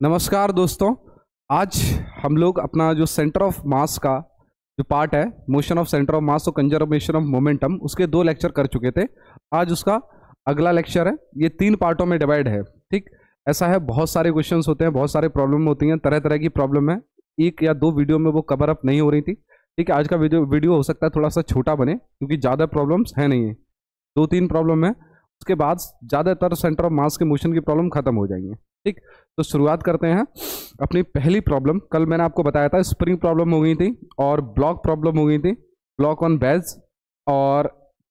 नमस्कार दोस्तों। आज हम लोग अपना जो सेंटर ऑफ मास का जो पार्ट है, motion of centre of mass और कंजर्वेशन ऑफ मोमेंटम, उसके 2 लेक्चर कर चुके थे। आज उसका अगला लेक्चर है। ये 3 पार्टों में डिवाइड है। ठीक, ऐसा है, बहुत सारे क्वेश्चंस होते हैं, बहुत सारे प्रॉब्लम होती हैं, तरह तरह की प्रॉब्लम है। 1 या 2 वीडियो में वो कवर अप नहीं हो रही थी। ठीक है, आज का वीडियो हो सकता है थोड़ा सा छोटा बने, क्योंकि ज़्यादा प्रॉब्लम्स है नहीं है, 2-3 प्रॉब्लम है। उसके बाद ज़्यादातर सेंटर ऑफ मास के मोशन की प्रॉब्लम खत्म हो जाएंगी। ठीक, तो शुरुआत करते हैं अपनी पहली प्रॉब्लम। कल मैंने आपको बताया था स्प्रिंग प्रॉब्लम हो गई थी और ब्लॉक प्रॉब्लम हो गई थी, ब्लॉक ऑन बेज और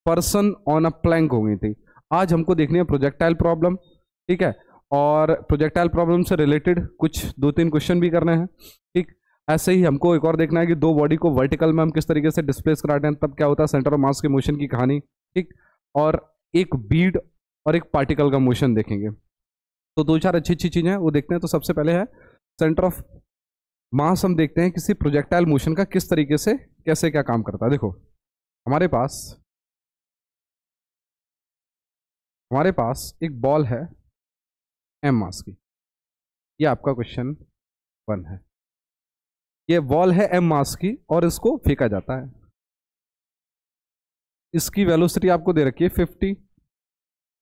पर्सन ऑन अ प्लैंक हो गई थी। आज हमको देखनी है प्रोजेक्टाइल प्रॉब्लम। ठीक है, और प्रोजेक्टाइल प्रॉब्लम से रिलेटेड कुछ 2-3 क्वेश्चन भी करने हैं। ठीक, ऐसे ही हमको एक और देखना है कि 2 बॉडी को वर्टिकल में हम किस तरीके से डिस्प्लेस कराते हैं, तब क्या होता है सेंटर ऑफ मास के मोशन की कहानी। ठीक, और एक बीड और एक पार्टिकल का मोशन देखेंगे। तो 2-4 अच्छी अच्छी चीजें हैं, वो देखते हैं। तो सबसे पहले है सेंटर ऑफ मास। हम देखते हैं किसी प्रोजेक्टाइल मोशन का किस तरीके से कैसे क्या काम करता है। देखो, हमारे पास एक बॉल है एम मास की। ये आपका क्वेश्चन 1 है। ये बॉल है एम मास की और इसको फेंका जाता है। इसकी वेलोसिटी आपको दे रखी है 50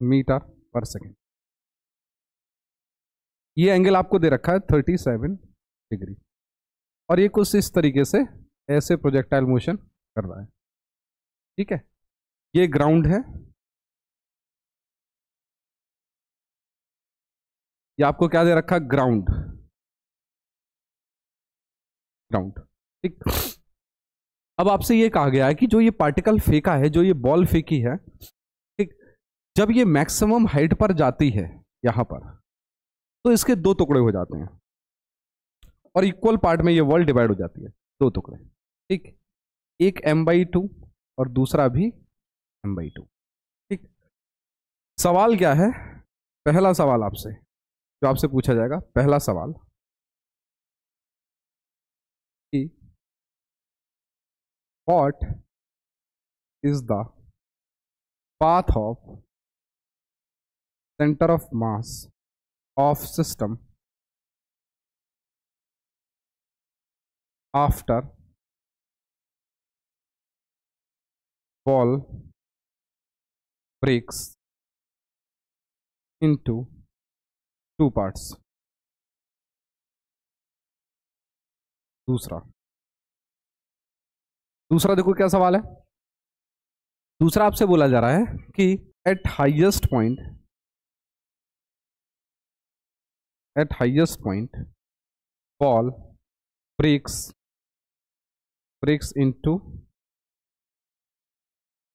मीटर पर सेकेंड। ये एंगल आपको दे रखा है 37 डिग्री, और ये कुछ इस तरीके से ऐसे प्रोजेक्टाइल मोशन कर रहा है। ठीक है, ये ग्राउंड है, ये आपको क्या दे रखा है, ग्राउंड। ग्राउंड। ठीक, अब आपसे ये कहा गया है कि जो ये पार्टिकल फेंका है, जो ये बॉल फेंकी है, ठीक, जब ये मैक्सिमम हाइट पर जाती है यहां पर, तो इसके 2 टुकड़े हो जाते हैं और इक्वल पार्ट में ये बॉल डिवाइड हो जाती है, 2 टुकड़े। ठीक, एक m/2 और दूसरा भी m/2। ठीक, सवाल क्या है, पहला सवाल आपसे जो आपसे पूछा जाएगा, पहला सवाल कि what is the path of centre of mass of system after ball breaks into 2 parts. दूसरा दूसरा देखो क्या सवाल है। दूसरा आपसे बोला जा रहा है कि eight highest point ball breaks into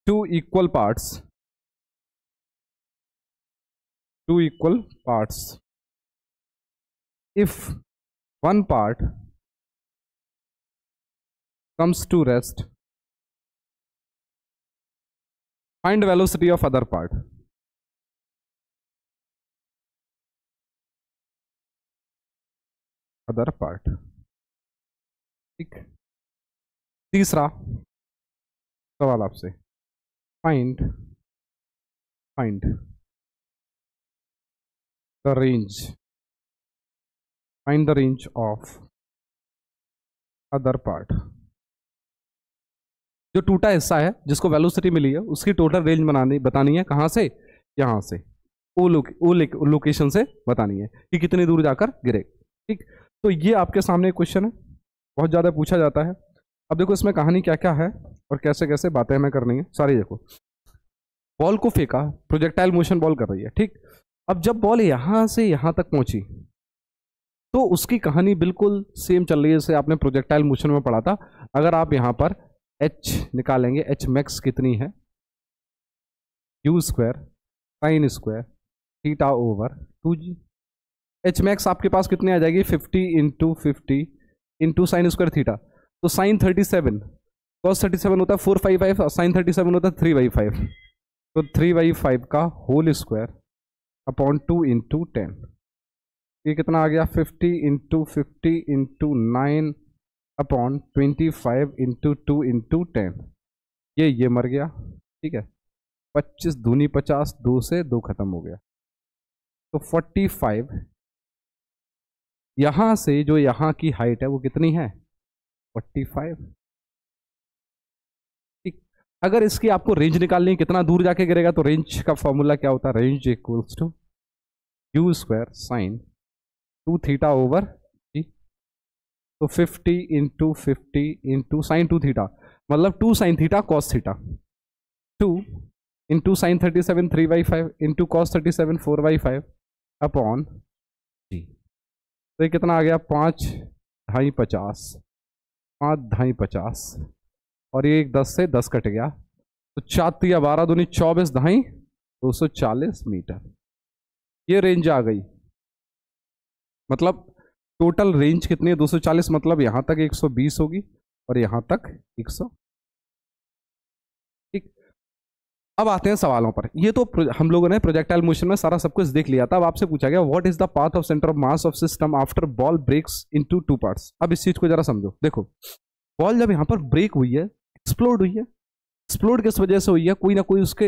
2 equal parts. If one part comes to rest, find velocity of other part. ठीक, तीसरा सवाल आपसे, find the range of other part। जो टूटा हिस्सा है जिसको वेलोसिटी मिली है, उसकी टोटल रेंज बतानी है। कहां से, यहां से, वो लोकेशन से बतानी है कि कितनी दूर जाकर गिरे। ठीक, तो ये आपके सामने क्वेश्चन है, बहुत ज़्यादा पूछा जाता है। अब देखो इसमें कहानी क्या क्या है और कैसे कैसे बातें हमें करनी है सारी। देखो, बॉल को फेंका, प्रोजेक्टाइल मोशन बॉल कर रही है। ठीक, अब जब बॉल यहां से यहां तक पहुंची तो उसकी कहानी बिल्कुल सेम चल रही है जैसे आपने प्रोजेक्टाइल मोशन में पढ़ा था। अगर आप यहां पर h निकालेंगे, h मैक्स कितनी है, u square sine square theta over 2g। h max आपके पास कितनी आ जाएगी, 50 इंटू साइन स्क्वायर थीटा। तो साइन 37 कॉस 37 होता है 4/5 और साइन 37 होता है 3/5। तो 3/5 का होल स्क्वायर अपॉन 2 इंटू 10। ये कितना आ गया, 50 × 9 अपॉन 25 इंटू 2 इंटू 10। ये मर गया। ठीक है, 25 दूनी 50, 2 से 2 खत्म हो गया। तो 45 यहां से जो यहां की हाइट है वो कितनी है, 45। ठीक, अगर इसकी आपको रेंज निकालनी है कितना दूर जाके गिरेगा, तो रेंज का फॉर्मूला क्या होता है, range equals to u square sine 2 theta over g. तो 50 इंटू साइन 2 थीटा, मतलब 2 sine theta cos theta, 2 into sine 37 3/5 into cos 37 4/5 upon g. तो ये कितना आ गया, 5 ढाई 50, 5 ढाई 50, और ये 10 से 10 कट गया, तो 4 या 12 दूनी 24 ढाई 240 मीटर। ये रेंज आ गई, मतलब टोटल रेंज कितनी है 240, मतलब यहां तक 120 होगी और यहां तक 100। ठीक, अब आते हैं सवालों पर। ये तो हम लोगों ने प्रोजेक्टाइल मोशन में सारा सब कुछ देख लिया था। अब आपसे पूछा गया what is the path of centre of mass of system after ball breaks into 2 parts. अब इस चीज को जरा समझो। देखो, बॉल जब यहां पर ब्रेक हुई है, एक्सप्लोड हुई है, एक्सप्लोड किस वजह से हुई है, कोई ना कोई उसके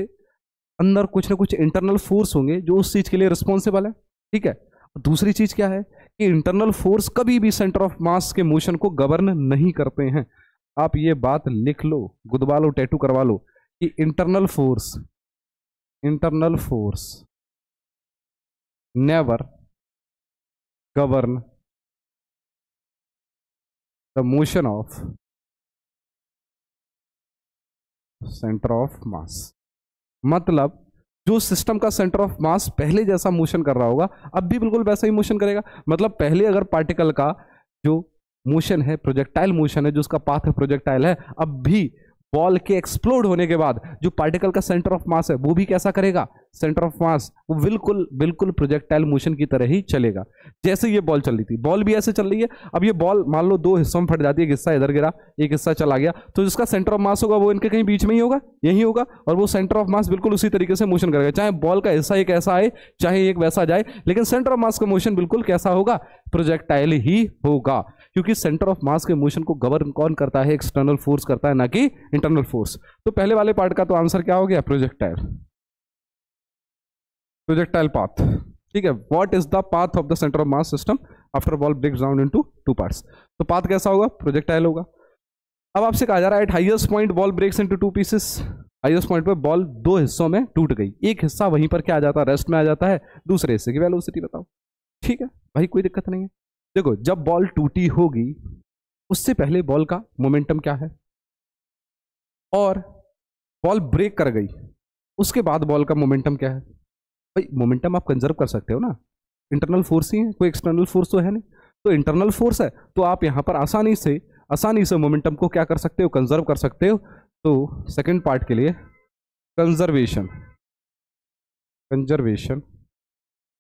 अंदर कुछ ना कुछ इंटरनल फोर्स होंगे जो उस चीज के लिए रिस्पॉन्सिबल है। ठीक है, दूसरी चीज क्या है कि इंटरनल फोर्स कभी भी सेंटर ऑफ मास के मोशन को गवर्न नहीं करते हैं। आप ये बात लिख लो, गुदवा लो, टैटू करवा लो कि internal force never govern the motion of centre of मास। मतलब जो सिस्टम का सेंटर ऑफ मास पहले जैसा मोशन कर रहा होगा, अब भी बिल्कुल वैसा ही मोशन करेगा। मतलब पहले अगर पार्टिकल का जो मोशन है प्रोजेक्टाइल मोशन है, जो उसका पाथ है प्रोजेक्टाइल है, अब भी बॉल के एक्सप्लोड होने के बाद जो पार्टिकल का सेंटर ऑफ मास है वो भी कैसा करेगा, सेंटर ऑफ मास वो बिल्कुल बिल्कुल प्रोजेक्टाइल मोशन की तरह ही चलेगा। जैसे ये बॉल चल रही थी, बॉल भी ऐसे चल रही है। अब ये बॉल मान लो 2 हिस्सों में फट जाती है, एक हिस्सा इधर गिरा, एक हिस्सा चला गया, तो जिसका सेंटर ऑफ मास होगा वो इनके कहीं बीच में ही होगा, यही होगा, और वो सेंटर ऑफ मास बिल्कुल उसी तरीके से मोशन करेगा। चाहे बॉल का हिस्सा एक ऐसा आए, चाहे एक वैसा जाए, लेकिन सेंटर ऑफ मास का मोशन बिल्कुल कैसा होगा, प्रोजेक्टाइल ही होगा। क्योंकि सेंटर ऑफ मास के मोशन को गवर्न कौन करता है, एक्सटर्नल फोर्स करता है, ना कि इंटरनल फोर्स। तो पहले वाले पार्ट का तो आंसर क्या हो गया, प्रोजेक्टाइल पाथ। ठीक है, what is the path of the centre of mass system after ball breaks down into 2 parts. तो पाथ कैसा होगा, प्रोजेक्टाइल होगा। अब आपसे कहा जा रहा है at highest point ball breaks into 2 pieces. Highest point पे बॉल 2 हिस्सों में टूट गई, एक हिस्सा वहीं पर क्या आ जाता है, रेस्ट में आ जाता है, दूसरे हिस्से की वेलोसिटी बताओ। ठीक है भाई, कोई दिक्कत नहीं है। देखो, जब बॉल टूटी होगी उससे पहले बॉल का मोमेंटम क्या है, और बॉल ब्रेक कर गई उसके बाद बॉल का मोमेंटम क्या है। भाई मोमेंटम आप कंजर्व कर सकते हो ना, इंटरनल फोर्स ही है, कोई एक्सटर्नल फोर्स तो है नहीं। तो इंटरनल फोर्स है तो आप यहां पर आसानी से मोमेंटम को क्या कर सकते हो, कंजर्व कर सकते हो। तो सेकंड पार्ट के लिए कंजर्वेशन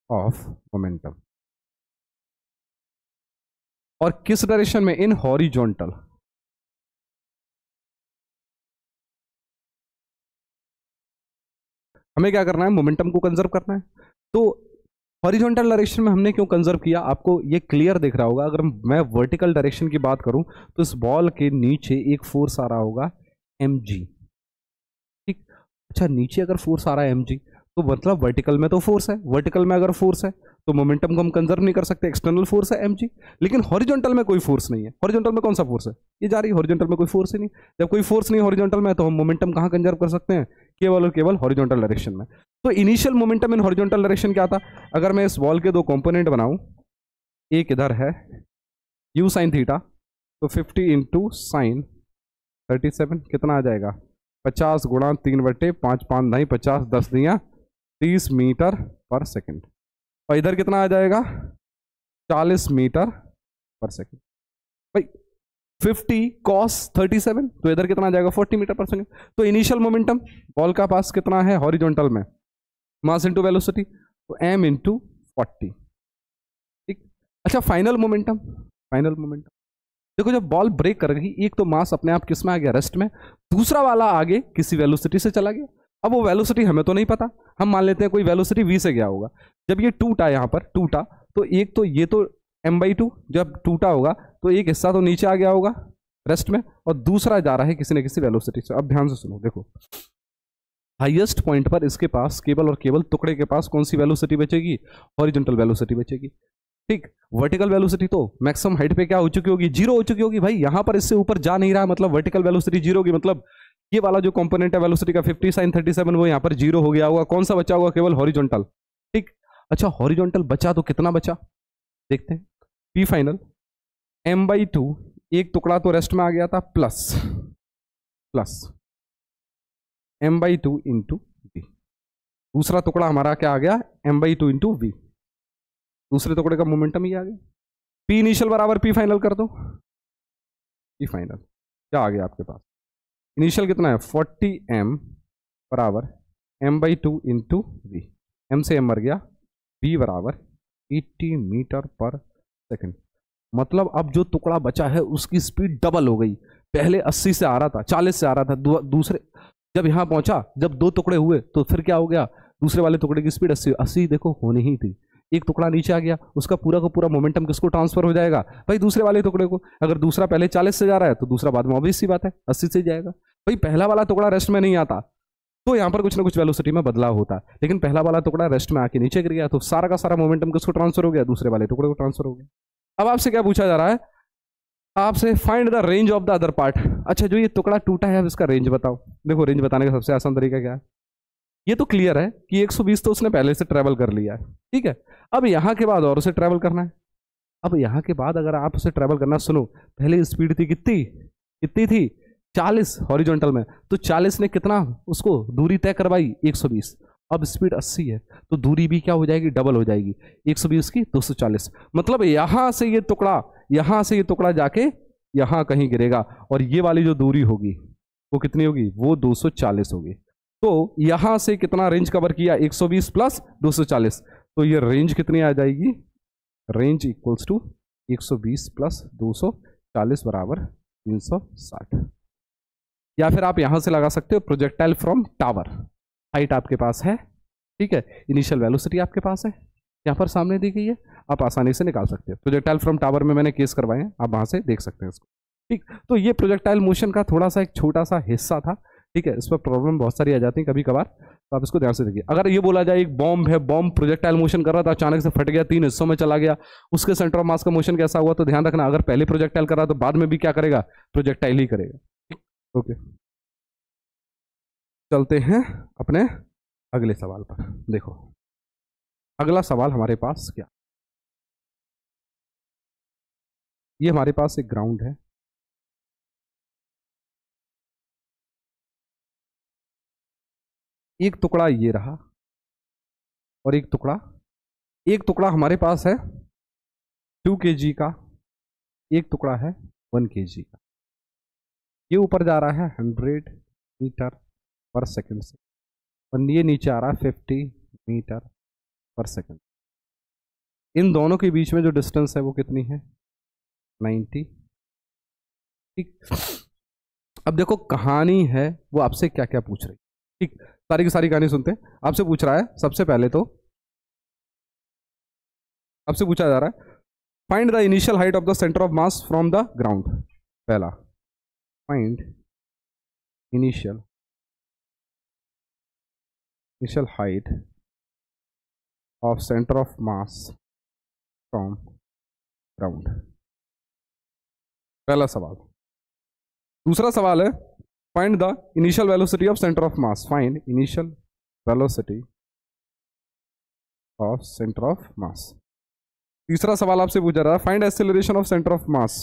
ऑफ मोमेंटम, और किस डायरेक्शन में, इन हॉरिजॉन्टल। हमें क्या करना है, मोमेंटम को कंजर्व करना है। तो हॉरिजॉन्टल डायरेक्शन में हमने क्यों कंजर्व किया, आपको ये क्लियर दिख रहा होगा। अगर मैं वर्टिकल डायरेक्शन की बात करूं तो इस बॉल के नीचे एक फोर्स आ रहा होगा mg। ठीक, अच्छा नीचे अगर फोर्स आ रहा है mg तो मतलब वर्टिकल में तो फोर्स है, वर्टिकल में अगर फोर्स है तो मोमेंटम को हम कंजर्व नहीं कर सकते, एक्सटर्नल फोर्स है mg। लेकिन हॉरिजॉन्टल में कोई फोर्स नहीं है, हॉरिजॉन्टल में कौन सा फोर्स है, ये जा रही है, हॉरिजॉन्टल में कोई फोर्स ही नहीं। जब कोई फोर्स नहीं हॉरिजॉन्टल में तो हम मोमेंटम कहाँ कंजर्व कर सकते हैं, केवल और केवल हॉरिजॉन्टल डायरेक्शन में। तो initial momentum in horizontal direction क्या था, अगर मैं इस बॉल के 2 कंपोनेंट बनाऊं, एक इधर है u sin थीटा, तो 50 इंटू साइन 37 कितना आ जाएगा, 50 गुणा 3/5, 5 ढाई 50, 10 दिया 30 मीटर पर सेकंड, और इधर कितना आ जाएगा 40 मीटर पर सेकंड। भाई 50 cos 37, तो इधर कितना आ जाएगा 40 मीटर पर सेकंड। तो इनिशियल मोमेंटम बॉल का पास कितना है हॉरिजॉन्टल में, मास इंटू वेलोसिटी, तो m इंटू 40। ठीक, अच्छा फाइनल मोमेंटम देखो, जब बॉल ब्रेक कर गई, एक तो मास अपने आप किस में आ गया, रेस्ट में, दूसरा वाला आगे किसी वेलोसिटी से चला गया। अब वो वेलोसिटी हमें तो नहीं पता, हम मान लेते हैं कोई वेलोसिटी v से गया होगा। जब ये टूटा, यहाँ पर टूटा, तो एक तो ये तो m/2 जब टूटा होगा तो एक हिस्सा तो नीचे आ गया होगा रेस्ट में, और दूसरा जा रहा है किसी न किसी वेलोसिटी से। अब ध्यान से सुनो, देखो हाईएस्ट पॉइंट पर इसके पास केवल और केवल टुकड़े के पास कौन सी वेलोसिटी बचेगी, हॉरिजॉन्टल वेलोसिटी बचेगी। ठीक। वर्टिकल वेलोसिटी तो मैक्सिमम हाइट पे क्या हो चुकी होगी, जीरो हो चुकी होगी भाई। यहां पर इससे ऊपर जा नहीं रहा, मतलब वर्टिकल वेलोसिटी जीरो होगी, मतलब ये वाला जो कंपोनेंट है वेलोसिटी का 50 sin 37 वो यहां पर जीरो हो गया होगा। कौन सा बचा होगा, केवल हॉरिजॉन्टल। ठीक। अच्छा हॉरिजॉन्टल बचा तो कितना बचा देखते हैं। पी फाइनल m/2, एक टुकड़ा तो रेस्ट में आ गया था, प्लस m/2 इंटू वी। दूसरा टुकड़ा हमारा क्या आ गया, m/2 इंटू वी। दूसरे टुकड़े का मोमेंटम ही आ गया। पी इनिशियल बराबर पी फाइनल कर दो। पी फाइनल क्या आ गया आपके पास, इनिशियल कितना है 40m बराबर m/2 इंटू वी। एम से एम मर गया, v बराबर 80 मीटर पर सेकेंड। मतलब अब जो टुकड़ा बचा है उसकी स्पीड डबल हो गई। पहले 80 से आ रहा था, 40 से आ रहा था, दूसरे जब यहां पहुंचा, जब दो टुकड़े हुए तो फिर क्या हो गया, दूसरे वाले टुकड़े की स्पीड 80 देखो होनी ही थी। एक टुकड़ा नीचे आ गया, उसका पूरा का पूरा मोमेंटम किसको ट्रांसफर हो जाएगा भाई, दूसरे वाले टुकड़े को। अगर दूसरा पहले 40 से जा रहा है तो दूसरा बाद में ऑब्वियस सी बात है 80 से जाएगा भाई। पहला वाला टुकड़ा रेस्ट में नहीं आता तो यहाँ पर कुछ ना कुछ वेलोसिटी में बदलाव होता है, लेकिन पहला वाला टुकड़ा रेस्ट में आके नीचे गिर गया तो सारा का सारा मोमेंटम किसको ट्रांसफर हो गया, दूसरे वाले टुकड़े को ट्रांसफर हो गया। अब आपसे क्या पूछा जा रहा है, आपसे find the range of the other part. अच्छा जो ये टुकड़ा टूटा है अब इसका रेंज बताओ। देखो रेंज बताने का सबसे आसान तरीका क्या है, ये तो क्लियर है कि 120 तो उसने पहले से ट्रेवल कर लिया है, ठीक है। अब यहाँ के बाद और उसे ट्रेवल करना है। अब यहाँ के बाद अगर आप उसे ट्रेवल करना, सुनो पहले स्पीड थी कितनी थी 40 हॉरिजॉन्टल में, तो 40 ने कितना उसको दूरी तय करवाई 120। अब स्पीड 80 है तो दूरी भी क्या हो जाएगी, डबल हो जाएगी, 120 की 240। मतलब यहां से ये टुकड़ा जाके यहां कहीं गिरेगा और ये वाली जो दूरी होगी वो कितनी होगी, वो 240 होगी। तो यहां से कितना रेंज कवर किया, 120 प्लस 240, तो ये रेंज कितनी आ जाएगी, रेंज इक्वल्स टू 120 प्लस 240 बराबर 360। या फिर आप यहां से लगा सकते हो प्रोजेक्टाइल फ्रॉम टावर। हाइट आपके पास है, ठीक है, इनिशियल वेलोसिटी आपके पास है, यहाँ पर सामने दी गई है, आप आसानी से निकाल सकते हो। प्रोजेक्टाइल फ्रॉम टावर में मैंने केस करवाए हैं, आप वहां से देख सकते हैं इसको। ठीक, तो ये प्रोजेक्टाइल मोशन का थोड़ा सा एक छोटा सा हिस्सा था, ठीक है। इस पर प्रॉब्लम बहुत सारी आ जाती है कभी कभार, तो आप इसको ध्यान से देखिए। अगर ये बोला जाए एक बॉम्ब है, बॉम्ब प्रोजेक्टाइल मोशन कर रहा था, अचानक से फट गया, 3 हिस्सों में चला गया, उसके सेंटर ऑफ मास का मोशन कैसा हुआ, तो ध्यान रखना अगर पहले प्रोजेक्टाइल कर रहा तो बाद में भी क्या करेगा, प्रोजेक्टाइल ही करेगा। ओके, चलते हैं अपने अगले सवाल पर। देखो अगला सवाल हमारे पास क्या, ये हमारे पास एक ग्राउंड है, एक टुकड़ा ये रहा और एक टुकड़ा हमारे पास है 2 kg का, एक टुकड़ा है 1 kg का। ये ऊपर जा रहा है 100 मीटर पर सेकंड से और ये नीचे आ रहा है 50 मीटर पर सेकंड। इन दोनों के बीच में जो डिस्टेंस है वो कितनी है, 90। ठीक, अब देखो कहानी है वो आपसे क्या क्या पूछ रही, ठीक, सारी की सारी कहानी सुनते हैं। आपसे पूछ रहा है, सबसे पहले तो आपसे पूछा जा रहा है find the initial height of the centre of mass from the ground. पहला find initial height of centre of mass from ground, पहला सवाल। दूसरा सवाल है find the initial velocity of centre of mass, find initial velocity of centre of mass. तीसरा सवाल आपसे पूछा रहा है find acceleration of centre of mass,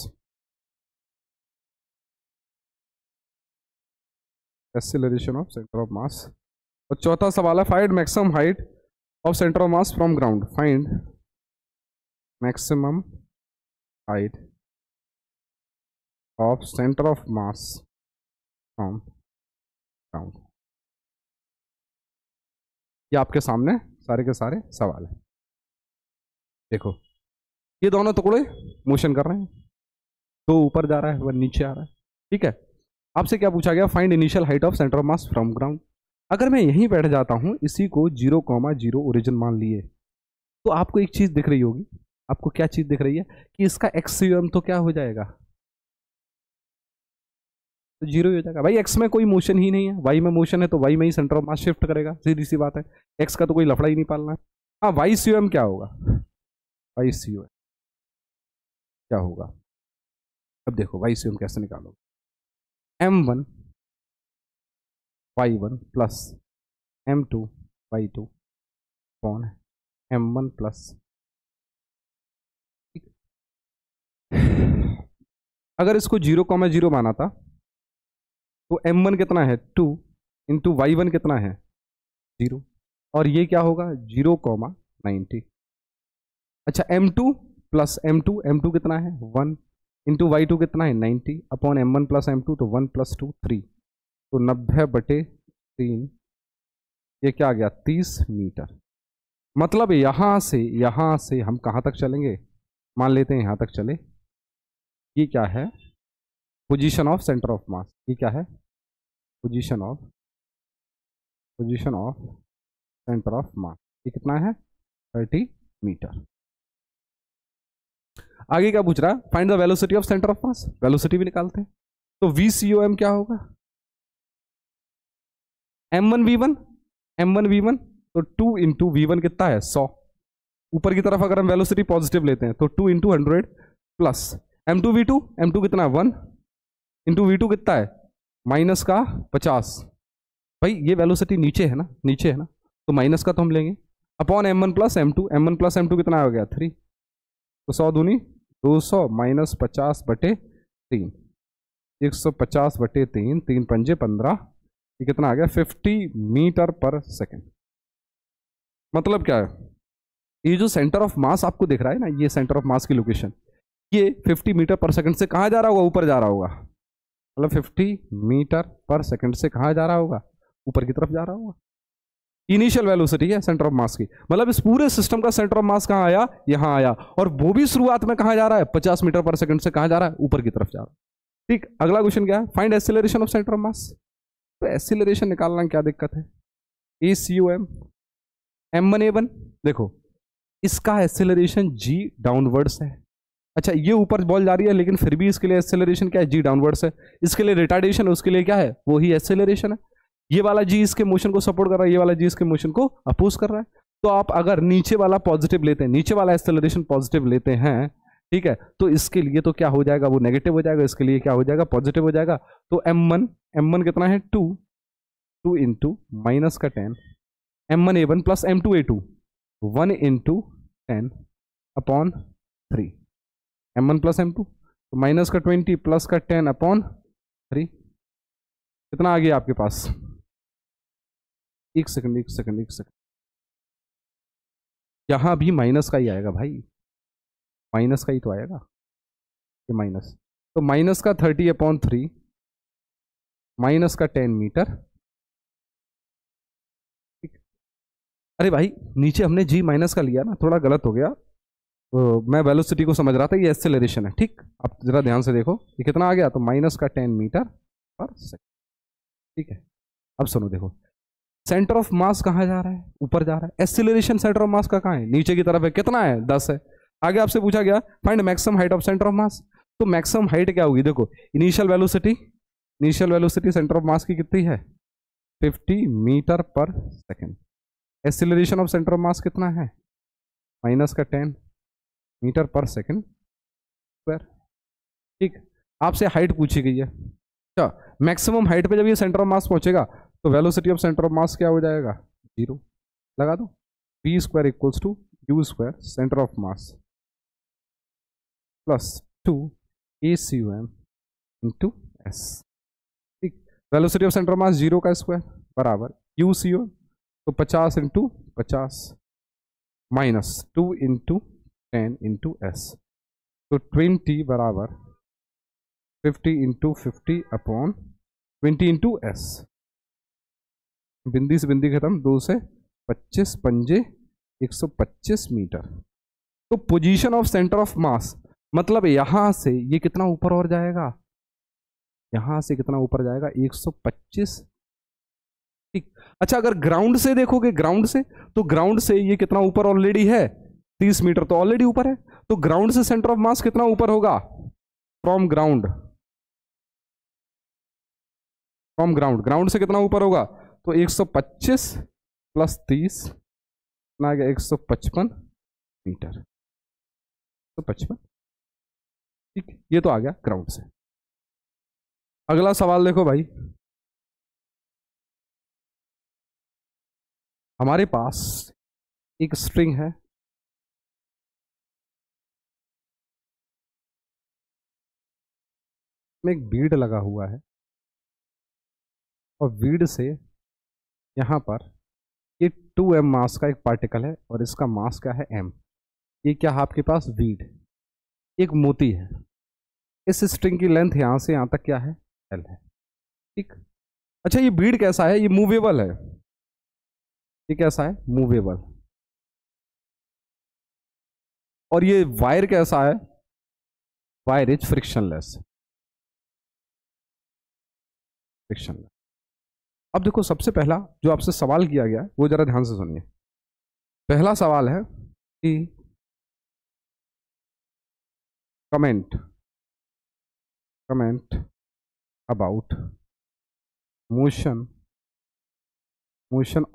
acceleration of centre of mass. और चौथा सवाल है find maximum height of centre of mass from ground, find maximum height of centre of mass from ground. ये आपके सामने सारे के सारे सवाल है। देखो ये दोनों टुकड़े मोशन कर रहे हैं, तो ऊपर जा रहा है वह नीचे आ रहा है, ठीक है। आपसे क्या पूछा गया, find initial height of centre of mass from ground. अगर मैं यहीं बैठ जाता हूं, इसी को 0,0 ओरिजिन मान लिए, तो आपको एक चीज दिख रही होगी, आपको क्या चीज दिख रही है कि इसका एक्सियम तो क्या हो जाएगा, तो 0 हो जाएगा भाई। एक्स में कोई मोशन ही नहीं है, वाई में मोशन है, तो वाई में ही सेंटर ऑफ मास शिफ्ट करेगा, सीधी सी बात है। एक्स का तो कोई लफड़ा ही नहीं पालना है। हाँ वाई सी क्या होगा, वाई सी क्या होगा। अब देखो YCM कैसे निकालो, M1 Y1 plus M2 Y2 कौन है M1 प्लस, अगर इसको 0,0 माना था तो M1 कितना है 2 इंटू Y1 कितना है 0, और ये क्या होगा 0,90। अच्छा M2 प्लस M2 कितना है 1 इंटू Y2 कितना है 90 अपॉन M1 प्लस M2, तो 1 प्लस 2 3, तो 90/3, ये क्या आ गया 30 मीटर। मतलब यहां से हम कहां तक चलेंगे, मान लेते हैं यहां तक चले, ये क्या है पोजीशन ऑफ सेंटर ऑफ मास, ये क्या है पोजीशन ऑफ सेंटर ऑफ मास, ये कितना है 30 मीटर। आगे क्या पूछ रहा है, find the velocity of centre of mass, velocity भी निकालते हैं। तो VCOM क्या होगा M1 V1 तो 2 इंटू V1 कितना है 100, ऊपर की तरफ अगर हम वेलोसिटी पॉजिटिव लेते हैं तो 2 इंटू 100 प्लस M2 V2 कितना है 1 इंटू V2 कितना है माइनस का 50, भाई ये वेलोसिटी नीचे है ना, तो माइनस का तो हम लेंगे अपॉन M1 प्लस M2 कितना हो गया 3, तो 100 दूनी 200 माइनस 50/3, 150/3, 3 पंजे 15, ये कितना आ गया 50 मीटर पर सेकेंड। मतलब क्या है, ये जो सेंटर ऑफ मास आपको दिख रहा है ना, ये सेंटर ऑफ मास की लोकेशन, ये 50 मीटर पर सेकंड से कहाँ जा रहा होगा, ऊपर जा रहा होगा, मतलब 50 मीटर पर सेकंड से कहाँ जा रहा होगा, ऊपर की तरफ जा रहा होगा। इनिशियल वेलोसिटी है सेंटर ऑफ मास की, मतलब इस पूरे सिस्टम का सेंटर ऑफ मास कहाँ आया, यहाँ आया, और वो भी शुरुआत में कहाँ जा रहा है 50 मीटर पर सेकंड से कहाँ जा रहा है, ऊपर की तरफ जा रहा है। ठीक, अगला क्वेश्चन क्या है, find acceleration of centre of मास। तो एक्सीलरेशन निकालना क्या दिक्कत है, ACOM M1A1, देखो इसका एक्सेलरेशन G डाउनवर्ड्स है। अच्छा ये ऊपर बॉल जा रही है लेकिन फिर भी इसके लिए एक्सेलरेशन क्या है G डाउनवर्ड्स है, इसके लिए रिटार्डेशन है, उसके लिए क्या है वो ही एक्सेलरेशन है। ये वाला G इसके मोशन को सपोर्ट कर रहा है, ये वाला G इसके मोशन को अपोज कर रहा है। तो आप अगर नीचे वाला पॉजिटिव लेते हैं, नीचे वाला एक्सेलरेशन पॉजिटिव लेते हैं, ठीक है, तो इसके लिए तो क्या हो जाएगा वो नेगेटिव हो जाएगा, इसके लिए क्या हो जाएगा पॉजिटिव हो जाएगा। तो M1 कितना है 2 इंटू माइनस का 10 M1A1 plus M2A2 1 into 10 upon 3, M1 plus M2 तो माइनस का 20 प्लस का 10 अपॉन 3, कितना आ गया आपके पास, एक सेकंड, यहां भी माइनस का ही आएगा भाई, माइनस का ही तो आएगा ये माइनस, तो माइनस का 30/3 माइनस का 10 मीटर। अरे भाई नीचे हमने G माइनस का लिया ना, थोड़ा गलत हो गया, तो मैं वेलोसिटी को समझ रहा था, ये एक्सेलरेशन है। ठीक, आप जरा ध्यान से देखो ये कितना आ गया, तो माइनस का 10 मीटर पर सेकंड। ठीक है, अब सुनो देखो, सेंटर ऑफ मास कहाँ जा रहा है, ऊपर जा रहा है, एक्सेलरेशन सेंटर ऑफ मास का कहाँ है, नीचे की तरफ है, कितना है 10 है। आगे आपसे पूछा गया find maximum height of centre of मास, तो मैक्सिमम हाइट क्या होगी, देखो इनिशियल वेलोसिटी सेंटर ऑफ मास की कितनी है 50 मीटर पर second, acceleration of centre of मास कितना है माइनस का 10 मीटर पर सेकेंड स्क्वायर। ठीक, आपसे हाइट पूछी गई है, अच्छा मैक्सिमम हाइट पे जब ये सेंटर ऑफ मास पहुंचेगा तो velocity of centre of mass क्या हो जाएगा 0, लगा दो V² equals to U² centre of mass plus 2 ACOM into S। ठीक, velocity of centre of mass 0 का स्क्वायर बराबर UCO, तो 50 into 50 minus 2 into 10 into S, तो 20 बराबर 50 इंटू 50 अपॉन 20 इंटू S, बिंदी से बिंदी खत्म, 2 से 25 पंजे 125 मीटर। तो पोजीशन ऑफ सेंटर ऑफ मास मतलब यहां से ये कितना ऊपर और जाएगा, यहां से कितना ऊपर जाएगा 125। ठीक, अच्छा अगर ग्राउंड से देखोगे, ग्राउंड से, तो ग्राउंड से ये कितना ऊपर ऑलरेडी है 30 मीटर, तो ऑलरेडी ऊपर है। तो ग्राउंड से सेंटर ऑफ मास कितना ऊपर होगा, फ्रॉम ग्राउंड ग्राउंड से कितना ऊपर होगा, तो 125 प्लस 30 कितना आ गया 155 मीटर, तो 55 ठीक, ये तो आ गया ग्राउंड से। अगला सवाल देखो भाई, हमारे पास एक स्ट्रिंग है, में एक बीड लगा हुआ है और बीड से यहाँ पर ये 2m मास का एक पार्टिकल है और इसका मास क्या है m। ये क्या है आपके पास बीड, एक मोती है। इस स्ट्रिंग की लेंथ यहाँ से यहाँ तक क्या है l है। ठीक, अच्छा ये बीड कैसा है, ये मूवेबल है। ये कैसा है, मूवेबल। और ये वायर कैसा है, वायर इज फ्रिक्शनलेस। फ्रिक्शनलेस। अब देखो सबसे पहला जो आपसे सवाल किया गया है वो जरा ध्यान से सुनिए। पहला सवाल है कि comment about motion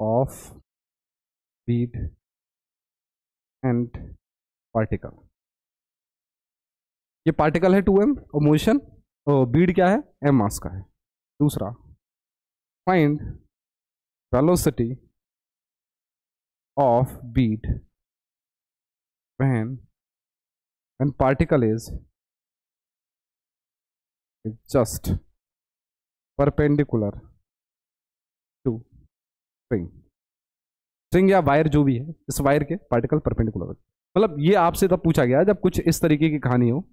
of Beed and particle. ये पार्टिकल है 2m और मोशन और बीड क्या है m मास का है। दूसरा, find velocity of Beed when particle is just perpendicular to string या वायर जो भी है, इस वायर के पार्टिकल परपेंडिकुलर। मतलब ये आपसे तब पूछा गया जब कुछ इस तरीके की कहानी हो,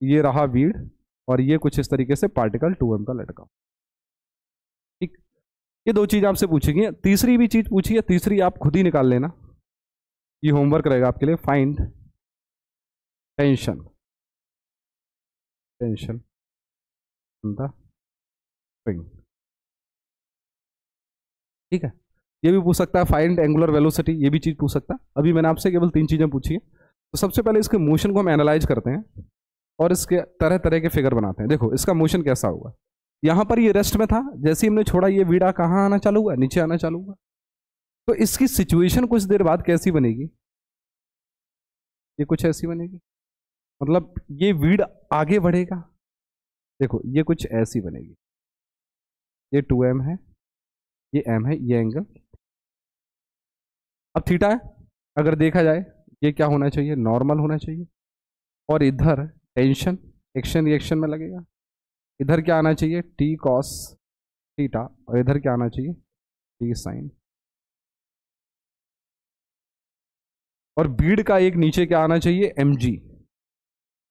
ये रहा बीड और ये कुछ इस तरीके से पार्टिकल 2m का लटका। ठीक, ये दो चीज आपसे पूछेगी। तीसरी भी चीज पूछी है, तीसरी आप खुद ही निकाल लेना, ये होमवर्क रहेगा आपके लिए। Find tension in the string. ठीक है, ये भी पूछ सकता है फाइंड एंगुलर वेलोसिटी, ये भी चीज पूछ सकता है। अभी मैंने आपसे केवल 3 चीजें पूछी है। तो सबसे पहले इसके मोशन को हम एनालाइज करते हैं और इसके तरह तरह के फिगर बनाते हैं। देखो इसका मोशन कैसा होगा, यहाँ पर ये रेस्ट में था, जैसे ही हमने छोड़ा ये बीड़ा कहाँ आना चालू हुआ, नीचे आना चालू हुआ। तो इसकी सिचुएशन कुछ देर बाद कैसी बनेगी, ये कुछ ऐसी बनेगी। मतलब ये वीड आगे बढ़ेगा, देखो ये कुछ ऐसी बनेगी। ये 2m है, ये m है, ये एंगल। अब थीटा है, अगर देखा जाए ये क्या होना चाहिए, नॉर्मल होना चाहिए। और इधर टेंशन एक्शन रिएक्शन में लगेगा, इधर क्या आना चाहिए, t cos थीटा, और इधर क्या आना चाहिए, t sin। और बीड का एक नीचे क्या आना चाहिए, mg,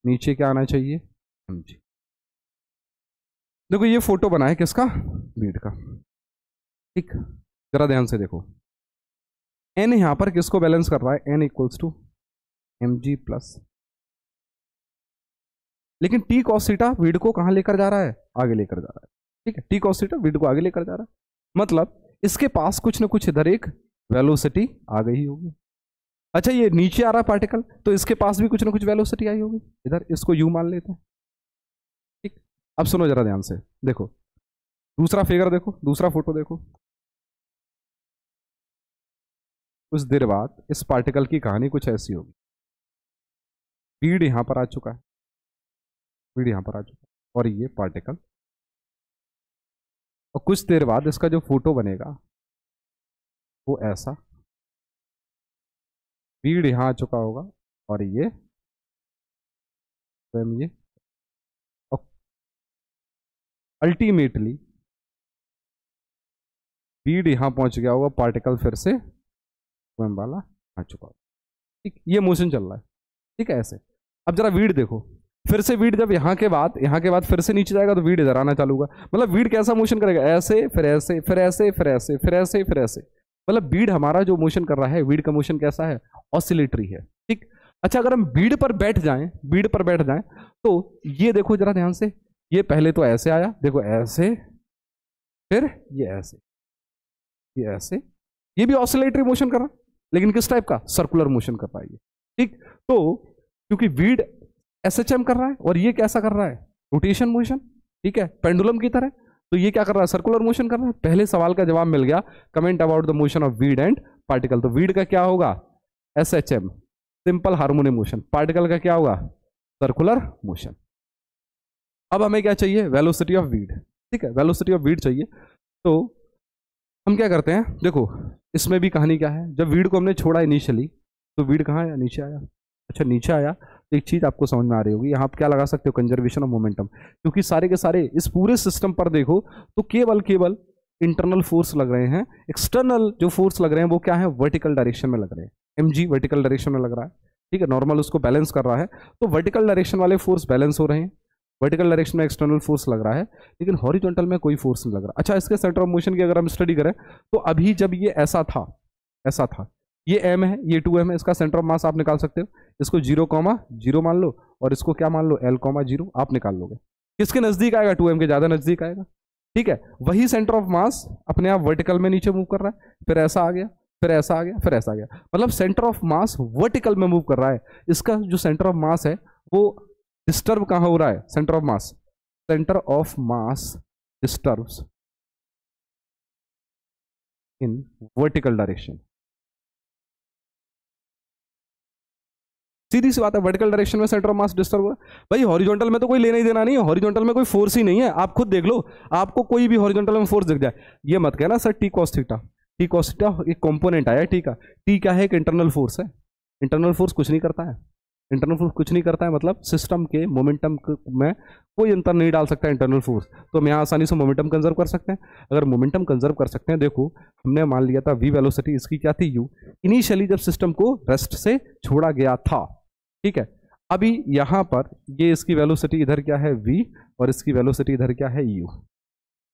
नीचे क्या आना चाहिए, mg। देखो ये फोटो बना है किसका, बीड का। ठीक, जरा ध्यान से देखो, n यहां पर किसको बैलेंस कर रहा है, n equals to mg plus. लेकिन t cos थीटा बीड को कहां लेकर जा रहा है, आगे लेकर जा रहा है। ठीक है, t cos थीटा बीड को आगे लेकर जा रहा है, मतलब इसके पास कुछ ना कुछ इधर एक वेलोसिटी आ गई होगी। अच्छा ये नीचे आ रहा है पार्टिकल, तो इसके पास भी कुछ ना कुछ वेलोसिटी आई होगी इधर, इसको u मान लेते हैं। ठीक, अब सुनो जरा ध्यान से, देखो दूसरा फिगर देखो, दूसरा फोटो देखो। कुछ देर बाद इस पार्टिकल की कहानी कुछ ऐसी होगी। बीड यहां पर आ चुका है, बीड यहां पर आ चुका है, और ये पार्टिकल। और कुछ देर बाद इसका जो फोटो बनेगा वो ऐसा, बीड यहां आ चुका होगा और ये और अल्टीमेटली बीड यहां पहुंच गया होगा, पार्टिकल फिर से स्वयं वाला आ चुका होगा। ठीक, ये मोशन चल रहा है। ठीक है, ऐसे। अब जरा बीड देखो, फिर से बीड जब यहाँ के बाद फिर से नीचे जाएगा तो बीड इधर आना चालू होगा। मतलब बीड कैसा मोशन करेगा, ऐसे फिर ऐसे फिर ऐसे फिर ऐसे फिर ऐसे फिर ऐसे। मतलब बीड हमारा जो मोशन कर रहा है, बीड का मोशन कैसा है, ऑसिलेटरी है। ठीक, अच्छा अगर हम बीड पर बैठ जाएं तो ये देखो जरा ध्यान से, ये पहले तो ऐसे आया, देखो ऐसे, फिर ये ऐसे, ये ऐसे, ये भी ऑसिलेटरी मोशन कर रहा है, लेकिन किस टाइप का, सर्कुलर मोशन कर रहा है ये। ठीक, तो क्योंकि बीड SHM कर रहा है और ये कैसा कर रहा है, रोटेशन मोशन। ठीक है, पेंडुलम की तरह। तो ये क्या कर रहा है, सर्कुलर मोशन कर रहा है। पहले सवाल का जवाब मिल गया, comment about the motion of Beed and particle. तो बीड का क्या होगा, SHM, simple harmonic motion, particle का क्या होगा, सर्कुलर मोशन। अब हमें क्या चाहिए, वेलोसिटी ऑफ वीड, ठीक है, वेलोसिटी ऑफ वीड चाहिए। तो हम क्या करते हैं, देखो इसमें भी कहानी क्या है, जब वीड को हमने छोड़ा इनिशियली तो वीड कहाँ आया, नीचे आया। अच्छा नीचे आया तो एक चीज आपको समझ में आ रही होगी, यहाँ आप क्या लगा सकते हो, कंजर्वेशन ऑफ मोमेंटम, क्योंकि सारे के सारे इस पूरे सिस्टम पर देखो तो केवल केवल इंटरनल फोर्स लग रहे हैं, एक्सटर्नल जो फोर्स लग रहे हैं वो क्या है, वर्टिकल डायरेक्शन में लग रहे हैं, mg वर्टिकल डायरेक्शन में लग रहा है, ठीक है, नॉर्मल उसको बैलेंस कर रहा है, तो वर्टिकल डायरेक्शन वाले फोर्स बैलेंस हो रहे हैं, वर्टिकल डायरेक्शन में एक्सटर्नल फोर्स लग रहा है, लेकिन हॉरिजॉन्टल में कोई फोर्स नहीं लग रहा। अच्छा इसके सेंटर ऑफ मोशन की अगर हम स्टडी करें तो अभी जब ये ऐसा था, ऐसा था, ये m है, ये 2m है, इसका सेंटर ऑफ मास आप निकाल सकते हो, इसको 0,0 मान लो और इसको क्या मान लो, l,0 आप निकाल लोगे, किसके नजदीक आएगा, 2m के ज्यादा नजदीक आएगा, ठीक है। वही सेंटर ऑफ मास अपने आप वर्टिकल में नीचे मूव कर रहा है, फिर ऐसा आ गया, फिर ऐसा आ गया, फिर ऐसा आ गया, मतलब सेंटर ऑफ मास वर्टिकल में मूव कर रहा है। इसका जो सेंटर ऑफ मास है वो डिस्टर्ब कहां हो रहा है, centre of mass, centre of mass disturbs in vertical direction. सीधी सी बात है, वर्टिकल डायरेक्शन में सेंटर ऑफ मास डिस्टर्ब हो रहा है। भाई हॉरिजॉन्टल में तो कोई लेना ही देना नहीं है, हॉरिजॉन्टल में कोई फोर्स ही नहीं है, आप खुद देख लो, आपको कोई भी हॉरिजॉन्टल में फोर्स दिख जाए, ये मत कहना sir T cos theta, T cos theta एक कंपोनेंट आया टी का, टी क्या है, एक इंटरनल फोर्स है, इंटरनल फोर्स कुछ नहीं करता है, इंटरनल फोर्स कुछ नहीं करता है, मतलब सिस्टम के मोमेंटम में कोई अंतर नहीं डाल सकता इंटरनल फोर्स, तो हम यहाँ आसानी से मोमेंटम कंजर्व कर सकते हैं। अगर मोमेंटम कंजर्व कर सकते हैं, देखो हमने मान लिया था वी वेलोसिटी, इसकी क्या थी, यू, इनिशियली जब सिस्टम को रेस्ट से छोड़ा गया था, ठीक है। अभी यहां पर ये इसकी वेलोसिटी इधर क्या है v, और इसकी वेलोसिटी इधर क्या है u,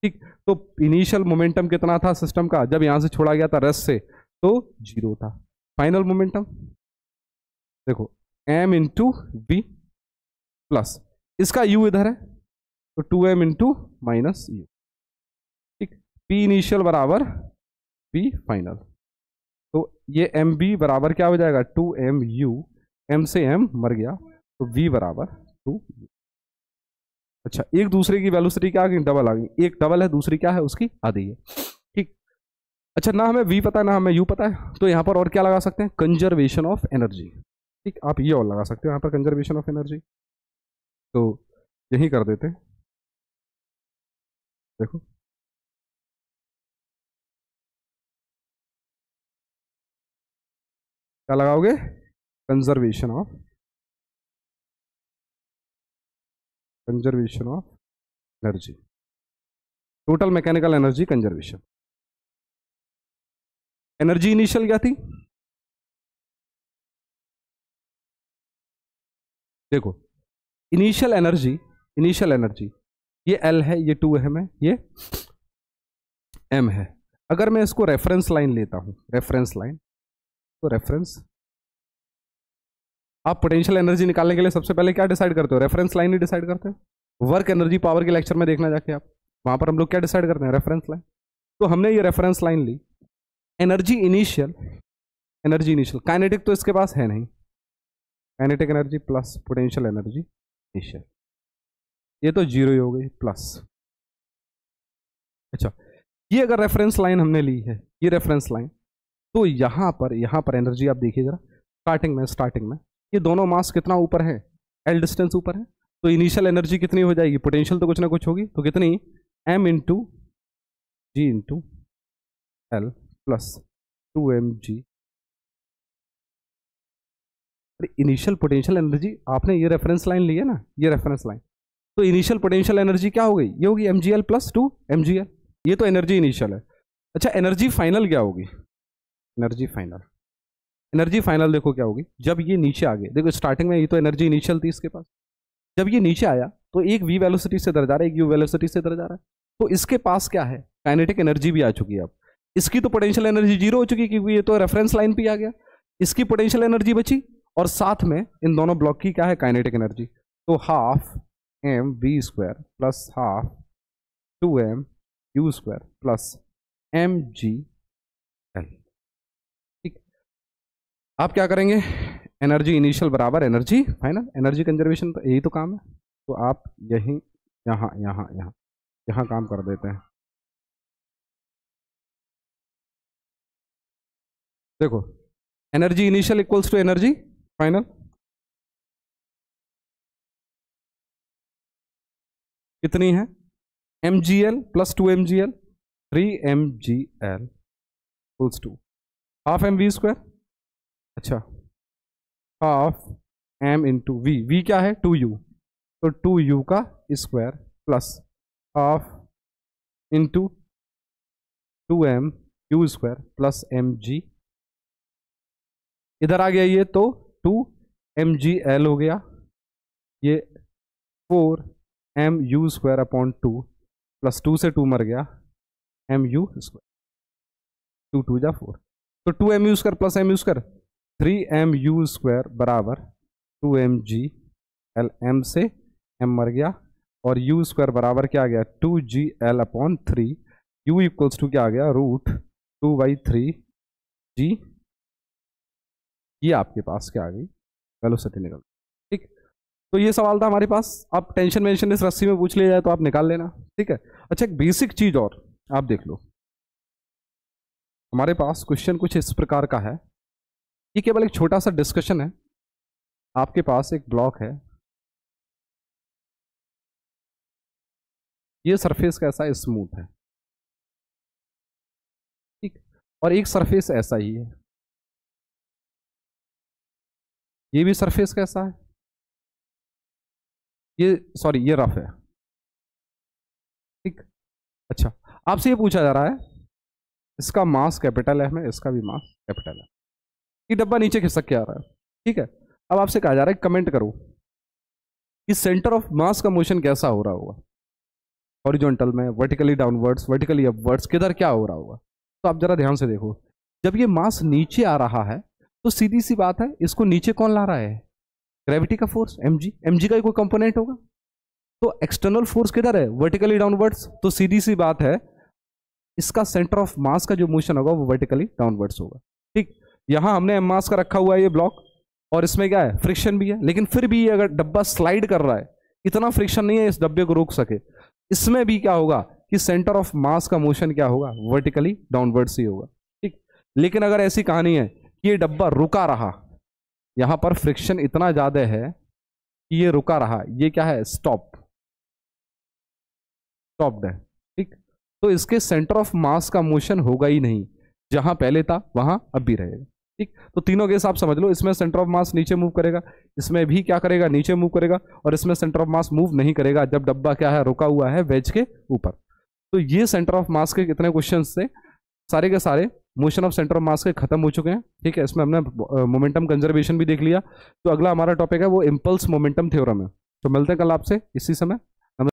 ठीक। तो इनिशियल मोमेंटम कितना था सिस्टम का जब यहां से छोड़ा गया था रेस्ट से, तो 0 था। फाइनल मोमेंटम देखो m इंटू वी प्लस इसका u इधर है, तो 2m इंटू माइनस u, ठीक। p इनिशियल बराबर p फाइनल, तो ये mb बराबर क्या हो जाएगा, 2mu, m से m मर गया, तो v बराबर 2। अच्छा एक दूसरे की वेलोसिटी क्या आ गई, डबल आ गई, एक डबल है दूसरी क्या है उसकी आधी है, ठीक। अच्छा ना हमें v पता है ना हमें u पता है, तो यहाँ पर और क्या लगा सकते हैं, कंजर्वेशन ऑफ एनर्जी, ठीक, आप ये और लगा सकते हो यहाँ पर कंजर्वेशन ऑफ एनर्जी, तो यही कर देते हैं। देखो क्या लगाओगे, conservation of energy, total mechanical energy conservation. Energy initial क्या थी, देखो इनिशियल एनर्जी ये L है, ये 2m है, ये m है। अगर मैं इसको रेफरेंस लाइन लेता हूं, रेफरेंस लाइन, तो रेफरेंस, आप पोटेंशियल एनर्जी निकालने के लिए सबसे पहले क्या डिसाइड करते हो, रेफरेंस लाइन ही डिसाइड करते हो। वर्क एनर्जी पावर के लेक्चर में देखना जाके आप, वहां पर हम लोग क्या डिसाइड करते हैं, रेफरेंस लाइन। तो हमने ये रेफरेंस लाइन ली, एनर्जी इनिशियल, काइनेटिक तो इसके पास है नहीं, kinetic energy plus potential energy initial, ये तो 0 ही हो गई प्लस। अच्छा ये अगर रेफरेंस लाइन हमने ली है, ये रेफरेंस लाइन, तो यहाँ पर एनर्जी आप देखिए जरा, स्टार्टिंग में ये दोनों मास कितना ऊपर है, L डिस्टेंस ऊपर है, तो इनिशियल एनर्जी कितनी हो जाएगी, पोटेंशियल तो कुछ ना कुछ होगी, तो कितनी, m into g into L plus 2mg। Initial potential energy आपने ये रेफरेंस लाइन ली है ना, ये रेफरेंस लाइन, तो इनिशियल पोटेंशियल एनर्जी क्या हो गई, ये होगी mgl प्लस 2mgl, ये तो एनर्जी इनिशियल है। अच्छा एनर्जी फाइनल क्या होगी, एनर्जी फाइनल देखो क्या होगी, जब ये नीचे आ गए, देखो स्टार्टिंग में ये तो एनर्जी इनिशियल थी इसके पास, जब ये नीचे आया तो एक v वेलोसिटी से इधर जा रहा है, एक u वेलोसिटी से इधर जा रहा है, तो इसके पास क्या है, काइनेटिक एनर्जी भी आ चुकी है। अब इसकी तो पोटेंशियल एनर्जी 0 हो चुकी है क्योंकि ये तो रेफरेंस लाइन पे आ गया, इसकी पोटेंशियल एनर्जी बची, और साथ में इन दोनों ब्लॉक की क्या है, काइनेटिक एनर्जी, तो half mv² plus half 2mu² plus mgl, ठीक। आप क्या करेंगे, एनर्जी इनिशियल बराबर एनर्जी फाइनल, एनर्जी कंजर्वेशन तो यही तो काम है, तो आप यहीं यहाँ काम कर देते हैं। देखो energy initial equals to energy final कितनी है, mgl plus 2mgl 3mgl equals to half M V square, अच्छा half m into V, V क्या है 2u, तो 2u का square plus half into 2m u square plus mg, इधर आ गया ये तो 2mgl हो गया, ये 4mu स्क्वायर अपॉन 2 प्लस 2 से 2 मर गया mu स्क्वायर, 2 2 जा 4, तो 2mu square plus mu square 3mu square बराबर 2mgl, m से m मर गया, और u स्क्वायर बराबर क्या आ गया 2gl upon 3, u equals to क्या आ गया √2/3g, ये आपके पास क्या आ गई वेलोसिटी निकल, ठीक। तो ये सवाल था हमारे पास, आप टेंशन वेंशन इस रस्सी में पूछ लिया जाए तो आप निकाल लेना, ठीक है। अच्छा एक बेसिक चीज और आप देख लो, हमारे पास क्वेश्चन कुछ इस प्रकार का है, ये केवल एक छोटा सा डिस्कशन है, आपके पास एक ब्लॉक है, ये सरफेस कैसा है स्मूथ है, ठीक, और एक सरफेस ऐसा ही है, ये भी सरफेस कैसा है, ये सॉरी ये रफ है, ठीक। अच्छा आपसे ये पूछा जा रहा है, इसका मास कैपिटल है, में इसका भी मास कैपिटल है, ये डब्बा नीचे खिसक के आ रहा है, ठीक है। अब आपसे कहा जा रहा है कमेंट करो कि सेंटर ऑफ मास का मोशन कैसा हो रहा होगा, हॉरिजॉन्टल में, वर्टिकली डाउनवर्ड्स, वर्टिकली अपवर्ड्स, किधर क्या हो रहा होगा। तो आप जरा ध्यान से देखो, जब ये मास नीचे आ रहा है तो सीधी सी बात है, इसको नीचे कौन ला रहा है, ग्रेविटी का फोर्स mg, mg का ही कोई कंपोनेंट होगा, तो एक्सटर्नल फोर्स किधर है वर्टिकली डाउनवर्ड्स, तो सीधी सी बात है इसका सेंटर ऑफ मास का जो मोशन होगा वो वर्टिकली डाउनवर्ड्स होगा, ठीक। यहां हमने एम मास का रखा हुआ है ये ब्लॉक, और इसमें क्या है फ्रिक्शन भी है, लेकिन फिर भी अगर डब्बा स्लाइड कर रहा है, इतना फ्रिक्शन नहीं है इस डब्बे को रोक सके, इसमें भी क्या होगा कि सेंटर ऑफ मास का मोशन क्या होगा वर्टिकली डाउनवर्ड्स ही होगा, ठीक। लेकिन अगर ऐसी कहानी है कि ये डब्बा रुका रहा, यहां पर फ्रिक्शन इतना ज्यादा है कि ये रुका रहा, ये क्या है स्टॉप्ड है, ठीक, तो इसके सेंटर ऑफ मास का मोशन होगा ही नहीं, जहां पहले था वहां अब भी रहेगा, ठीक। तो तीनों के हिसाब समझ लो, इसमें सेंटर ऑफ मास नीचे मूव करेगा, इसमें भी क्या करेगा नीचे मूव करेगा, और इसमें सेंटर ऑफ मास मूव नहीं करेगा जब डब्बा क्या है रुका हुआ है वेज के ऊपर। तो ये सेंटर ऑफ मास के कितने क्वेश्चन थे, सारे के सारे मोशन ऑफ सेंटर ऑफ मास के खत्म हो चुके हैं, ठीक है। इसमें हमने मोमेंटम कंजर्वेशन भी देख लिया, तो अगला हमारा टॉपिक है वो इम्पल्स मोमेंटम थ्योरम है। तो मिलते हैं कल आपसे इसी समय।